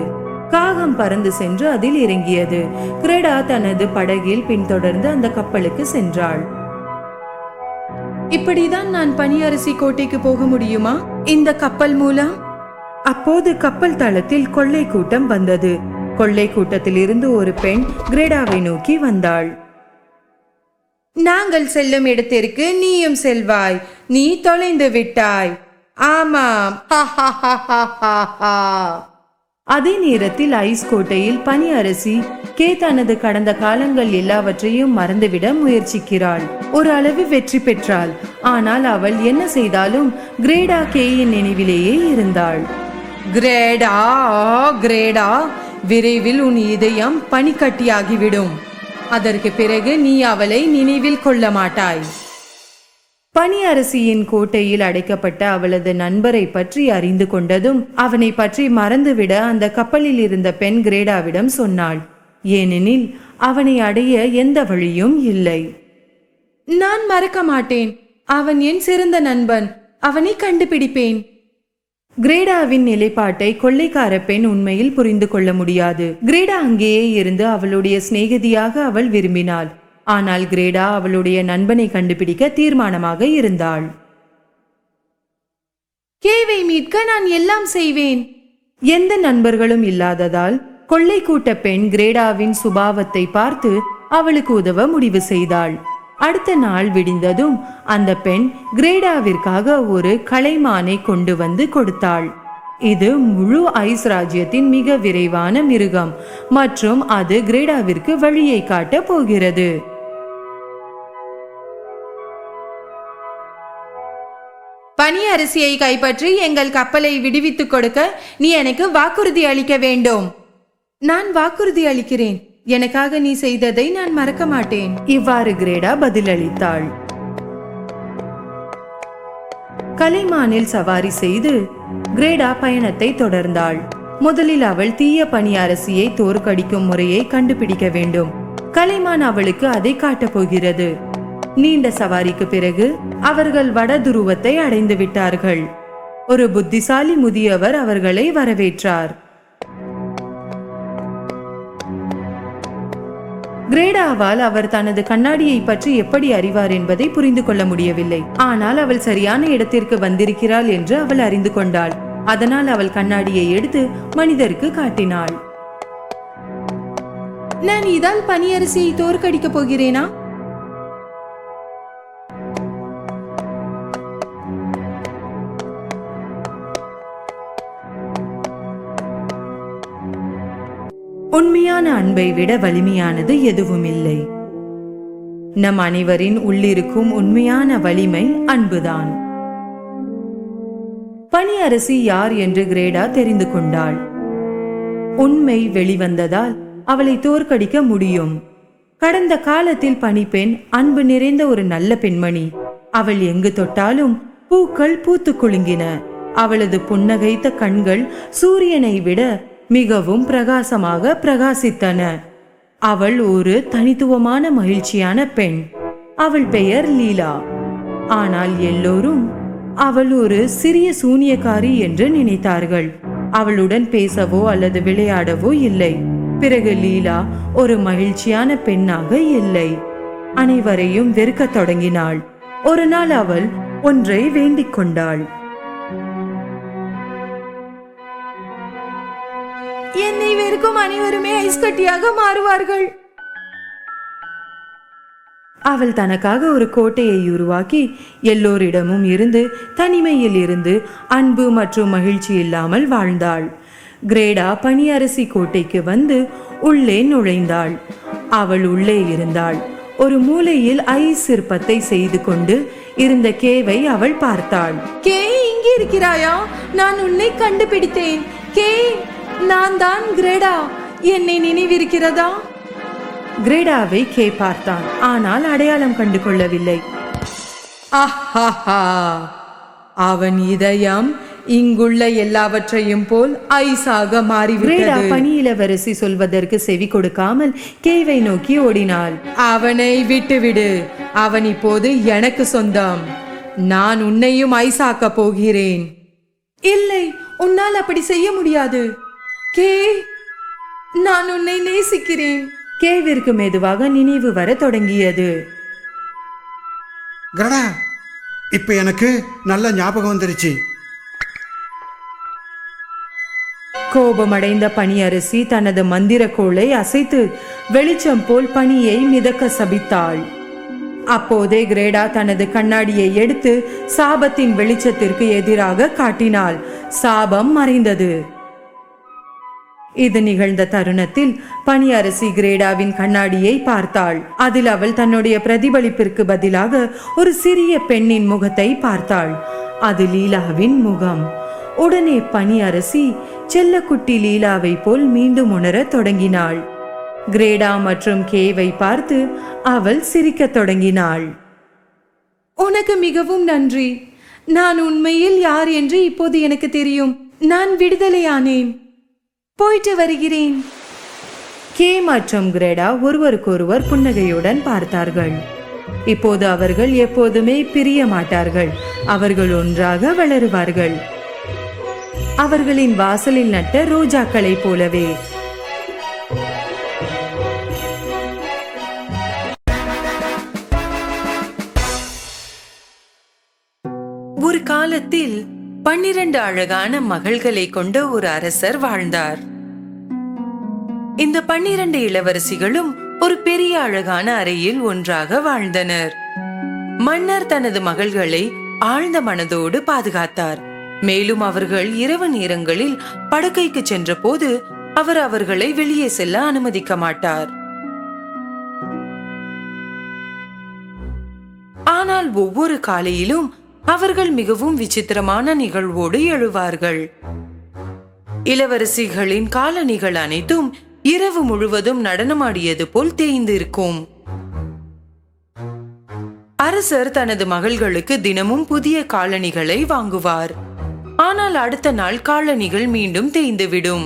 A: காகம் பறந்து சென்று அதில் இறங்கியது. கிரேடா தனது படகில் பின்தொடர்ந்து அந்த கப்பலுக்கு சென்றாள். இப்படிதான் நான் பனியரசி கோட்டைக்கு போக முடியுமா இந்த கப்பல் மூலம்? அப்போது கப்பல் தளத்தில் கொள்ளை கூட்டம் வந்தது. கொள்ளை கூட்டத்தில் இருந்து ஒரு பெண் கிரேடாவை நோக்கி வந்தாள். நாங்கள் செல்லும் இடத்திற்கு நீயும் செல்வாய். நீ தொலைந்து விட்டாய். ஆமாம். அதே நேரத்தில் ஐஸ் கோட்டையில் பனி அரசி கே தனது கடந்த காலங்கள் எல்லாவற்றையும் மறந்துவிட முயற்சிக்கிறாள். ஒரு அளவு வெற்றி பெற்றாள். ஆனால் அவள் என்ன செய்தாலும் கிரேடா கேயின் நினைவிலேயே இருந்தாள். கிரேடா, கிரேடா, விரைவில் உன் இதயம் பனிக்கட்டியாகிவிடும். அதற்கு பிறகு நீ அவளை நினைவில் கொள்ள மாட்டாய். பனி அரசியின் கோட்டையில் அடைக்கப்பட்ட அவளது நண்பரை பற்றி அறிந்து கொண்டதும் அவனை பற்றி மறந்துவிட அந்த கப்பலில் இருந்த பெண் கிரேடாவிடம் சொன்னாள். ஏனெனில் அவனை அடைய எந்த வழியும் இல்லை. நான் மறக்க மாட்டேன். அவன் என் சிறந்த நண்பன். அவனை கண்டுபிடிப்பேன். கிரேடாவின் நிலைப்பாட்டை கொள்ளைக்கார பெண் உண்மையில் புரிந்து கொள்ள முடியாது. கிரேடா அங்கேயே இருந்து அவளுடைய சிநேகிதியாக அவள் விரும்பினாள். ஆனால் கிரேடா அவளுடைய நண்பனை கண்டுபிடிக்க தீர்மானமாக இருந்தாள். கேவை மீட்க நான் எல்லாம் செய்வேன். எந்த நண்பர்களும் இல்லாததால் கொள்ளை கூட்ட பெண் கிரேடாவின் சுபாவத்தை பார்த்து அவளுக்கு உதவ முடிவு செய்தாள். அடுத்த நாள் விடிந்ததும் அந்த பெண் கிரேடாவிற்காக ஒரு கலைமானை கொண்டு வந்து கொடுத்தாள். இது முழு ஐஸ் ராஜ்யத்தின் மிக விரைவான மிருகம் மற்றும் அது கிரேடாவிற்கு வழியை காட்ட போகிறது. பனி அரிசியை கைப்பற்றி எங்கள் கப்பலை விடுவித்துக் கொடுக்க நீ எனக்கு வாக்குறுதி அளிக்க வேண்டும். நான் வாக்குறுதி அளிக்கிறேன். எனக்காக நீ செய்ததை நான் மறக்க மாட்டேன். இவ்வாறு கிரேடா பதிலளித்தாள். கலைமானில் சவாரி செய்து கிரேடா பயணத்தை தொடர்ந்தாள். முதலில் அவள் தீய பனி அரசியை தோற்கடிக்கும் முறையை கண்டுபிடிக்க வேண்டும். கலைமான் அவளுக்கு அதை காட்டப் போகிறது. நீண்ட சவாரிக்கு பிறகு அவர்கள் வட துருவத்தை அடைந்து விட்டார்கள். ஒரு புத்திசாலி முதியவர் அவர்களை வரவேற்றார். கிரேடாவால் அவர் தனது கண்ணாடியை பற்றி எப்படி அறிவார் என்பதை புரிந்து கொள்ள முடியவில்லை. ஆனால் அவள் சரியான இடத்திற்கு வந்திருக்கிறாள் என்று அவள் அறிந்து கொண்டாள். அதனால் அவள் கண்ணாடியை எடுத்து மனிதருக்கு காட்டினாள். நான் இதால் பனியரசியை தோற்கடிக்க போகிறேனா? உண்மையான அன்பை விட வலிமையானது எதுவும் இல்லை. நம் அனைவரின் உள்ளிருக்கும் உண்மையான வலிமை அன்புதான். பனியரசி யார் என்று கிரேடா தெரிந்து கொண்டாள். உண்மை வெளிவந்ததால் அவளை தோற்கடிக்க முடியும். கடந்த காலத்தில் பனிப்பெண் அன்பு நிறைந்த ஒரு நல்ல பெண்மணி. அவள் எங்கு தொட்டாலும் பூக்கள் பூத்து குலுங்கின. அவளது புன்னகைத்த கண்கள் சூரியனை விட மிகவும் பிரகாசமாக பிரகாசித்தன. அவள் ஒரு தனித்துவமான மகிழ்ச்சியான பெண். அவள் பெயர் லீலா. ஆனால் எல்லோரும் அவள் ஒரு சிறிய சூனியக்காரி என்று நினைத்தார்கள். அவளுடன் பேசவோ அல்லது விளையாடவோ இல்லை. பிறகு லீலா ஒரு மகிழ்ச்சியான பெண்ணாக இல்லை. அனைவரையும் வெறுக்கத் தொடங்கினாள். ஒரு நாள் அவள் ஒன்றை வேண்டிக் கொண்டாள். என்னை வெறுக்கும் அனைவருமே ஐஸ் கட்டியாக மாறுவார்கள். அவள் தனக்காக ஒரு கோட்டையை உருவாக்கி எல்லோரிடமும் இருந்து தனிமையில் இருந்து அன்பு மற்றும் மகிழ்ச்சி இல்லாமல் வாழ்ந்தாள். கிரேடா பனியரசி கோட்டைக்கு வந்து உள்ளே நுழைந்தாள். அவள் உள்ளே இருந்தாள். ஒரு மூலையில் ஐஸ் சிற்பத்தை செய்து கொண்டு இருந்த கேவை அவள் பார்த்தாள். கே, இங்கே இருக்கிறாயா? நான் உன்னை கண்டுபிடித்தேன். கே, நான் தான் கிரேடா. என்னை நினைவிருக்கிறதா? கிரேடாவை கே பார்த்தான். ஆனால் அடையாளம் கண்டு கொள்ளவில்லை. அவன் இதயம் இங்குள்ள எல்லாவற்றையும் போல் ஐஸாக மாறிவிட்டது. பனி இளவரசி சொல்வதற்கு செவி கொடுக்காமல் கேவை நோக்கி ஓடினாள். அவனை விட்டுவிடு. அவன் இப்போது எனக்கு சொந்தம். நான் உன்னையும் ஐஸாக்க போகிறேன். இல்லை, உன்னால் அப்படி செய்ய முடியாது. கே, நான் உன்னை நேசிக்கிறேன். கேவிற்கு மெதுவாக நினைவு வர தொடங்கியது.
C: கிரடா, இப்ப எனக்கு நல்ல ஞாபகம் வந்துருச்சு.
A: கோபமடைந்த பனியரசி தனது மந்திர கோளை அசைத்து வெளிச்சம் போல் பனியை மிதக்க சபித்தாள். அப்போதே கிரேடா தனது கண்ணாடியை எடுத்து சாபத்தின் வெளிச்சத்திற்கு எதிராக காட்டினாள். சாபம் மறைந்தது. இது நிகழ்ந்த தருணத்தில் பனியரசி கிரேடாவின் கண்ணாடியை பார்த்தாள். அதில் அவள் தன்னுடைய பிரதிபலிப்பிற்கு பதிலாக ஒரு சிறிய பெண்ணின் முகத்தை பார்த்தாள். அது லீலாவின் முகம். உடனே பனியரசி செல்லக்குட்டி லீலாவை போல் மீண்டும் உணர தொடங்கினாள். கிரேடா மற்றும் கேவை பார்த்து அவள் சிரிக்க தொடங்கினாள். உனக்கு மிகவும் நன்றி. நான் உண்மையில் யார் என்று இப்போது எனக்கு தெரியும். நான் விடுதலையானேன். போயிட்டு வருகிறேன். கே மற்றும் கிரேடா ஒருவருக்கொருவர் புன்னகையுடன் பார்த்தார்கள். இப்போது அவர்கள் எப்போதுமே பிரிய மாட்டார்கள். அவர்கள் ஒன்றாக வளருவார்கள். அவர்களின் வாசலில் நட்ட ரோஜாக்களை போலவே. ஒரு காலத்தில் 12 அழகான மகள்களை கொண்ட ஒரு அரசர் வாழ்ந்தார். இந்த 12 இளவரசிகளும் ஒரு பெரிய அழகான அறையில் ஒன்றாக வாழ்ந்தனர். மன்னர் தனது மகள்களை ஆழ்ந்த மனதோடு பாதுகாத்தார். மேலும் அவர்கள் இரவு நேரங்களில் படுக்கைக்கு சென்ற போது அவர் அவர்களை வெளியே செல்ல அனுமதிக்க மாட்டார். ஆனால் ஒவ்வொரு காலையிலும் அவர்கள் மிகவும் விசித்திரமான நிகழ்வோடு எழுவார்கள். இளவரசிகளின் காலணிகள் அனைத்தும் இரவு முழுவதும் நடனமாடியது போல் தேய்ந்திருக்கும். அரசர் தனது மகள்களுக்கு தினமும் புதிய காலணிகளை வாங்குவார். ஆனால் அடுத்த நாள் காலணிகள் மீண்டும் தேய்ந்துவிடும்.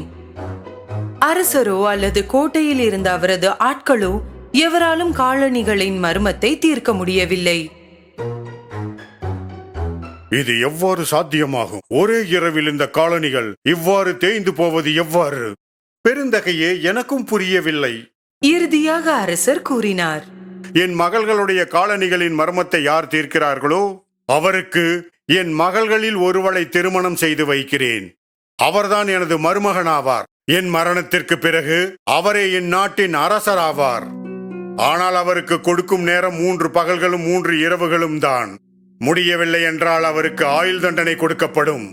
A: அரசரோ அல்லது கோட்டையில் இருந்த அவரது ஆட்களோ எவராலும் காலணிகளின் மர்மத்தை தீர்க்க முடியவில்லை.
B: இது எவ்வாறு சாத்தியமாகும்? ஒரே இரவில் இந்த காலணிகள் இவ்வாறு தேய்ந்து போவது எவ்வாறு? பெருந்தகையே, எனக்கும் புரியவில்லை.
A: இறுதியாக அரசர் கூறினார்,
B: என் மகள்களுடைய காலணிகளின் மர்மத்தை யார் தீர்க்கிறார்களோ அவருக்கு என் மகள்களில் ஒருவளை திருமணம் செய்து வைக்கிறேன். அவர்தான் எனது மருமகனாவார். என் மரணத்திற்கு பிறகு அவரே என் நாட்டின் அரசராவார். ஆனால் அவருக்கு கொடுக்கும் நேரம் 3 பகல்களும் 3 இரவுகளும் தான். முடியவில்லை என்றால் அவருக்கு ஆயுள் தண்டனை கொடுக்கப்படும்.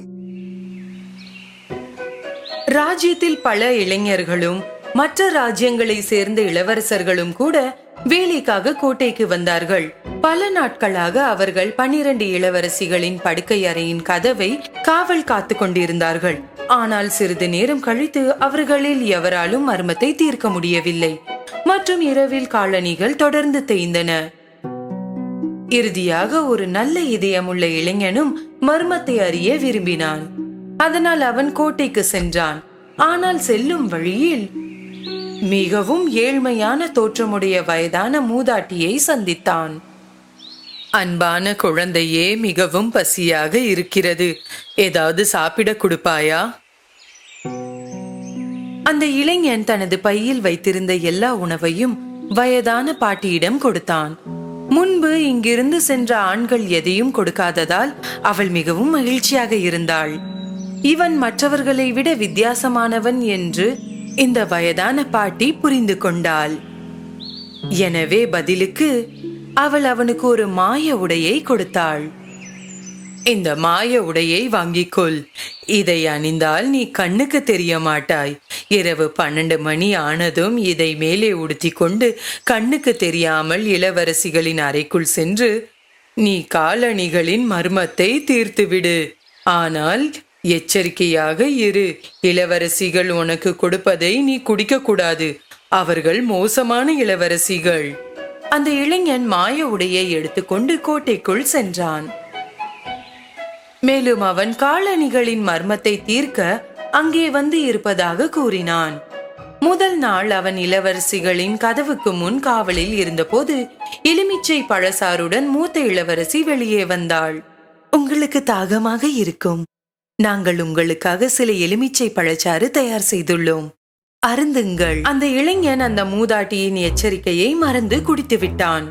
A: ராஜ்யத்தில் பல இளைஞர்களும் மற்ற ராஜ்யங்களை சேர்ந்த இளவரசர்களும் கூட வேலைக்காக கோட்டைக்கு வந்தார்கள். பல நாட்களாக அவர்கள் 12 இளவரசிகளின் படுக்கை அறையின் கதவை காவல் காத்து கொண்டிருந்தார்கள். ஆனால் சிறிது நேரம் கழித்து அவர்களில் எவராலும் மர்மத்தை தீர்க்க முடியவில்லை மற்றும் இரவில் காலணிகள் தொடர்ந்து தேய்ந்தன. இறுதியாக ஒரு நல்ல இதயமுள்ள இளைஞனும் மர்மத்தை அறிய விரும்பினான். அதனால் அவன் கோட்டைக்கு சென்றான். ஆனால் செல்லும் வழியில் மிகவும் ஏழ்மையான தோற்றமுடைய வயதான மூதாட்டியை சந்தித்தான். அன்பான குழந்தையே, மிகவும் பசியாக இருக்கிறது, ஏதாவது சாப்பிட கொடுப்பாயா? அந்த இளைஞன் தனது பையில் வைத்திருந்த எல்லா உணவையும் வயதான பாட்டியிடம் கொடுத்தான். முன்பு இங்கிருந்து சென்ற ஆண்கள் எதையும் கொடுக்காததால் அவள் மிகவும் மகிழ்ச்சியாக இருந்தாள். இவன் மற்றவர்களை விட வித்தியாசமானவன் என்று இந்த வயதான பாட்டி புரிந்து கொண்டாள். எனவே பதிலுக்கு அவள் அவனுக்கு ஒரு மாய உடையை கொடுத்தாள். இந்த மாய உடையை வாங்கிக்கொள். இதை அணிந்தால் நீ கண்ணுக்கு தெரிய மாட்டாய். இரவு 12 மணி ஆனதும் இதை மேலே உடுத்தி கொண்டு கண்ணுக்கு தெரியாமல் இளவரசிகளின் அறைக்குள் சென்று நீ காலணிகளின் மர்மத்தை தீர்த்துவிடு. ஆனால் எச்சரிக்கையாக இரு. இளவரசிகள் உனக்கு கொடுப்பதை நீ குடிக்க கூடாது. அவர்கள் மோசமான இளவரசிகள். அந்த இளைஞன் மாய உடையை எடுத்துக்கொண்டு கோட்டைக்குள் சென்றான். மேலும் அவன் காலணிகளின் மர்மத்தை தீர்க்க அங்கே வந்து இருப்பதாக கூறினான். முதல் நாள் அவன் இளவரசிகளின் கதவுக்கு முன் காவலில் இருந்தபோது எலுமிச்சை பழசாறுடன் மூத்த இளவரசி வெளியே வந்தாள். உங்களுக்கு தாகமாக இருக்கும். நாங்கள் உங்களுக்காக சில எலுமிச்சை பழச்சாறு தயார் செய்துள்ளோம், அருந்துங்கள். அந்த இளைஞன் அந்த மூதாட்டியின் எச்சரிக்கையை மறந்து குடித்து விட்டான்.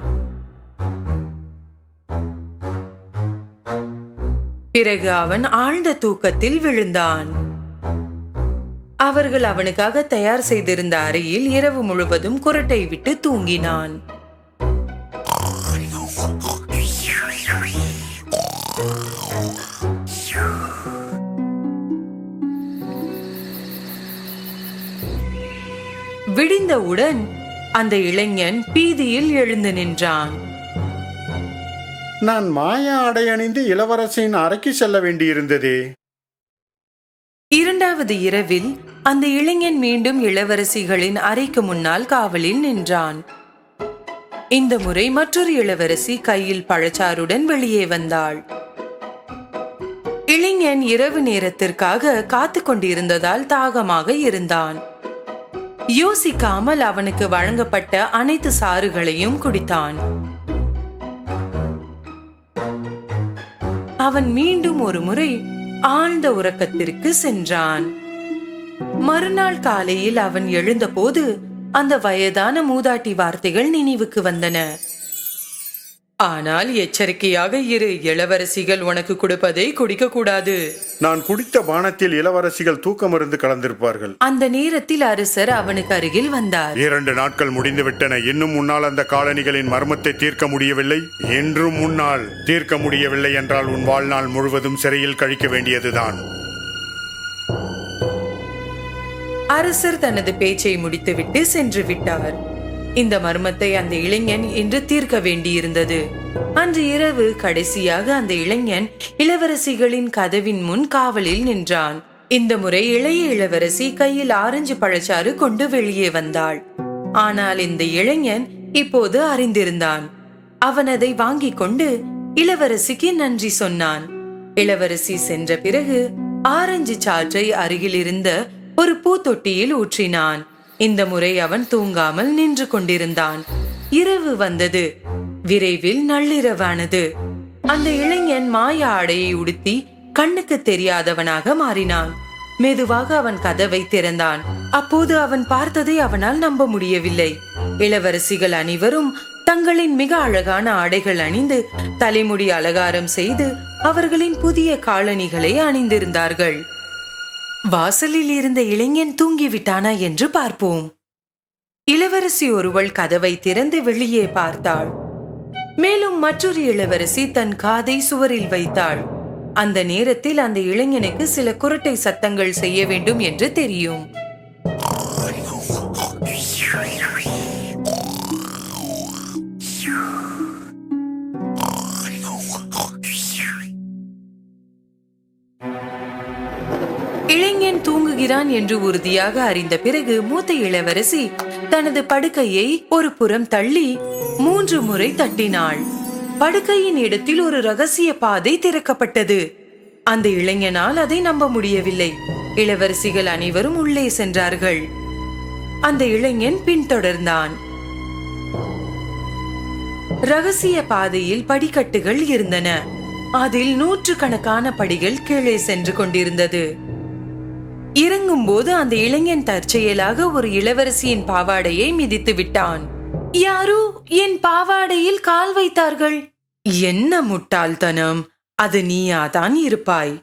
A: பிறகு அவன் ஆழ்ந்த தூக்கத்தில் விழுந்தான். அவர்கள் அவனுக்காக தயார் செய்திருந்த அறையில் இரவு முழுவதும் குரட்டை விட்டு தூங்கினான். விடிந்தவுடன் அந்த இளைஞன் பீதியில் எழுந்து நின்றான்.
B: நான் மாய ஆடை அணிந்து இளவரசியின் அறைக்கு செல்ல வேண்டியிருந்ததே.
A: 2வது இரவில் அந்த இளைஞன் மீண்டும் இளவரசிகளின் அறைக்கு முன்னால் காவலில் நின்றான். இந்த முறை மற்றொரு இளவரசி கையில் பழச்சாறுடன் வெளியே வந்தாள். இளைஞன் இரவு நேரத்திற்காக காத்து கொண்டிருந்ததால் தாகமாக இருந்தான். யோசிக்காமல் அவனுக்கு வழங்கப்பட்ட அனைத்து சாறுகளையும் குடித்தான். அவன் மீண்டும் ஒரு முறை ஆழ்ந்த உறக்கத்திற்கு சென்றான். மறுநாள் காலையில் அவன் எழுந்தபோது அந்த வயதான மூதாட்டி வார்த்தைகள் நினைவுக்கு வந்தன. ஆனால் எச்சரிக்கையாக இரு. இளவரசிகள் உனக்கு கொடுப்பதை குடிக்க கூடாது.
B: நான் குடித்த பானத்தில் இளவரசிகள் தூக்க மருந்து கலந்திருப்பார்கள்.
A: அந்த நேரத்தில் அரசர் அவனுக்கு அருகில் வந்தார்.
B: 2 நாட்கள் முடிந்துவிட்டன. இன்னும் முன்னால் அந்த காலணிகளின் மர்மத்தை தீர்க்க முடியவில்லை. என்றும் முன்னால் தீர்க்க முடியவில்லை என்றால் உன் வாழ்நாள் முழுவதும் சிறையில் கழிக்க வேண்டியதுதான்.
A: அரசர் தனது பேச்சை முடித்துவிட்டு சென்று விட்டார். இந்த மர்மத்தை அந்த இளைஞன் இன்று தீர்க்க வேண்டியிருந்தது. அன்று இரவு கடைசியாக அந்த இளைஞன் இளவரசிகளின் கதவின் முன் காவலில் நின்றான். இந்த முறை இளைய இளவரசி கையில் ஆரஞ்சு பழச்சாறு கொண்டு வெளியே வந்தாள். ஆனால் இந்த இளைஞன் இப்போது அறிந்திருந்தான். அவன் அதை வாங்கிக் கொண்டு இளவரசிக்கு நன்றி சொன்னான். இளவரசி சென்ற பிறகு ஆரஞ்சு சாற்றை அருகில் இருந்த ஒரு பூத்தொட்டியில் ஊற்றினான். இந்த முறை அவன் தூங்காமல் நின்று கொண்டிருந்தான். இரவு வந்தது. விரைவில் நள்ளிரவானது. அந்த இளைஞன் மாய ஆடையை உடுத்தி கண்ணுக்கு தெரியாதவனாக மாறினான். மெதுவாக அவன் கதவை திறந்தான். அப்போது அவன் பார்த்ததை அவனால் நம்ப முடியவில்லை. இளவரசிகள் அனைவரும் தங்களின் மிக அழகான ஆடைகள் அணிந்து தலைமுடி அலங்காரம் செய்து அவர்களின் புதிய காலணிகளை அணிந்திருந்தார்கள். வாசலில் இருந்த இளைஞன் தூங்கிவிட்டானா என்று பார்ப்போம். இளவரசி ஒருவள் கதவை திறந்து வெளியே பார்த்தாள். மேலும் மற்றொரு இளவரசி தன் காதை சுவரில் வைத்தாள். அந்த நேரத்தில் அந்த இளைஞனுக்கு சில குரட்டை சத்தங்கள் செய்ய வேண்டும் என்று தெரியும். இளைஞன் தூங்குகிறான் என்று உறுதியாக அறிந்த பிறகு மூத்த இளவரசி தனது படுக்கையை ஒரு புறம் தள்ளி 3 முறை தட்டினாள். படுக்கையின் இடத்தில் ஒரு ரகசிய பாதை திறக்கப்பட்டது. அந்த இளைஞனால் அதை நம்ப முடியவில்லை. இளவரசிகள் அனைவரும் உள்ளே சென்றார்கள். அந்த இளைஞன் பின்தொடர்ந்தான். ரகசிய பாதையில் படிக்கட்டுகள் இருந்தன. அதில் 100கணக்கான படிகள் கீழே சென்று கொண்டிருந்தது. இறங்கும் போது அந்த இளைஞன் தற்செயலாக ஒரு இளவரசியின் பாவாடையை மிதித்து விட்டான். யாரோ என் பாவாடையில் கால் வைத்தார்கள். என்ன முட்டாள்தனம்! அது நீயாதான் இருப்பாய்.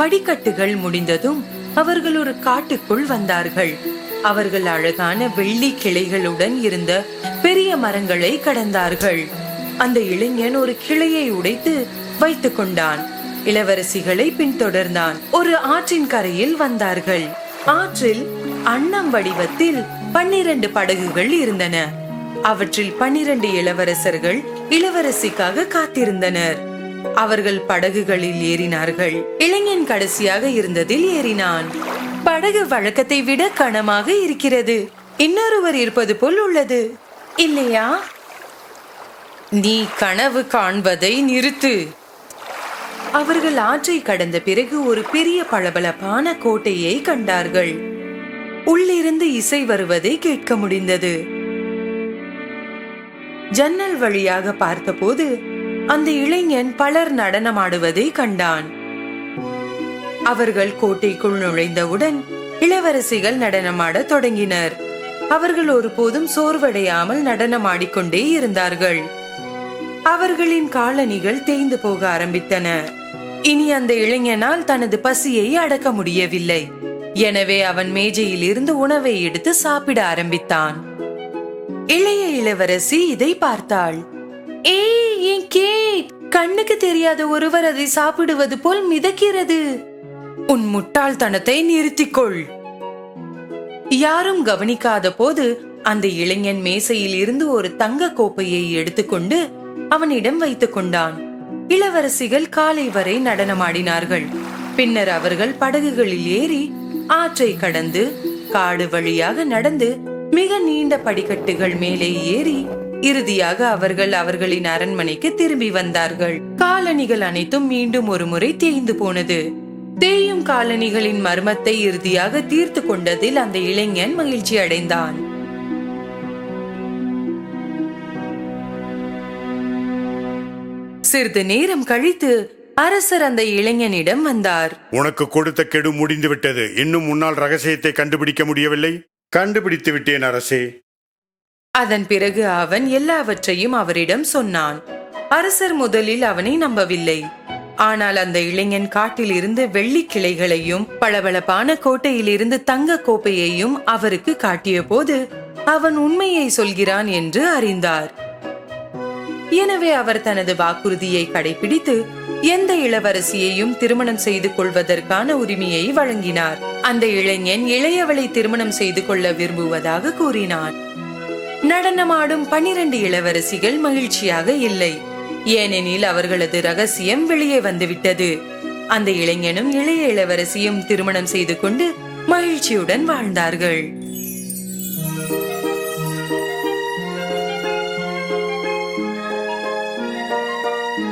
A: படிக்கட்டுகள் முடிந்ததும் அவர்கள் ஒரு காட்டுக்குள் வந்தார்கள். அவர்கள் அழகான வெள்ளி கிளைகளுடன் இருந்த பெரிய மரங்களை கடந்தார்கள். அந்த இளைஞன் ஒரு கிளையை உடைத்து வைத்துக் கொண்டான். இளவரசிகளை பின்தொடர்ந்தான். ஒரு ஆற்றின் கரையில் வந்தார்கள். ஆற்றில் அன்னம் வடிவத்தில் 12 படகுகள் இருந்தன. அவற்றில் 12 இளவரசர்கள் இளவரசிக்காக காத்திருந்தனர். அவர்கள் படகுகளில் ஏறினார்கள். இளைஞன் கடைசியாக இருந்ததில் ஏறினான். படகு வழக்கத்தை விட கனமாக இருக்கிறது. இன்னொருவர் இருப்பது போல் உள்ளது, இல்லையா? நீ கனவு காண்பதை நிறுத்து. அவர்கள் ஆற்றை கடந்த பிறகு ஒரு பெரிய பளபளப்பான கோட்டையை கண்டார்கள். உள்ளிருந்து இசை வருவதை கேட்க முடிந்தது. ஜன்னல் வழியாக பார்த்தபோது அந்த இளைஞன் பலர் நடனமாடுவதை கண்டான். அவர்கள் கோட்டைக்குள் நுழைந்தவுடன் இளவரசிகள் நடனமாட தொடங்கினர். அவர்கள் ஒருபோதும் சோர்வடையாமல் நடனமாடிக்கொண்டே இருந்தார்கள். அவர்களின் காலணிகள் தேய்ந்து போக ஆரம்பித்தன. இனி அந்த இளைஞனால் தனது பசியை அடக்க முடியவில்லை. எனவே அவன் மேஜையில் இருந்து உணவை எடுத்து சாப்பிட ஆரம்பித்தான். இளைய இளவரசி இதை பார்த்தாள். ஏய், என் கேக்! கண்ணுக்கு தெரியாத ஒருவர் அதை சாப்பிடுவது போல் மிதக்கிறது. உன் முட்டாள்தனத்தை நிறுத்திக்கொள். யாரும் கவனிக்காத போது அந்த இளைஞன் மேசையில் இருந்து ஒரு தங்க கோப்பையை எடுத்துக்கொண்டு அவனிடம் வைத்துக் கொண்டான். இளவரசிகள் காலை வரை நடனமாடினார்கள். பின்னர் அவர்கள் படகுகளில் ஏறி ஆற்றை கடந்து காடு வழியாக நடந்து மிக நீண்ட படிக்கட்டுகள் மேலே ஏறி இறுதியாக அவர்கள் அவர்களின் அரண்மனைக்கு திரும்பி வந்தார்கள். காலணிகள் அனைத்தும் மீண்டும் ஒரு முறை தேய்ந்து போனது. தேயும் காலணிகளின் மர்மத்தை இறுதியாக தீர்த்து கொண்டதில் அந்த இளைஞன் மகிழ்ச்சி அடைந்தான். சிறிது நேரம் கழித்து அரசர் அந்த இளைஞனிடம் வந்தார்.
B: உனக்கு கொடுத்த கெடு முடிந்து விட்டது. இன்னும் முன்னால் ரகசியத்தை கண்டுபிடிக்க முடியவில்லை. கண்டுபிடித்து விட்டேன் அரசே.
A: அதன் பிறகு அவன் எல்லாவற்றையும் அவரிடம் சொன்னான். அரசர் முதலில் அவனை நம்பவில்லை. ஆனால் அந்த இளைஞன் காட்டில் இருந்து வெள்ளி கிளைகளையும் பளபளப்பான கோட்டையில் இருந்து தங்க கோப்பையையும் அவருக்கு காட்டிய போது அவன் உண்மையை சொல்கிறான் என்று அறிந்தார். எனவே அவர் தனது வாக்குறுதியை கடைபிடித்து எந்த இளவரசியையும் திருமணம் செய்து கொள்வதற்கான உரிமையை வழங்கினார். அந்த இளைஞன் இளையவளை திருமணம் செய்து கொள்ள விரும்புவதாக கூறினான். நடனமாடும் 12 இளவரசிகள் மகிழ்ச்சியாக இல்லை. ஏனெனில் அவர்களது ரகசியம் வெளியே வந்துவிட்டது. அந்த இளைஞனும் இளைய இளவரசியும் திருமணம் செய்து கொண்டு மகிழ்ச்சியுடன் வாழ்ந்தார்கள்.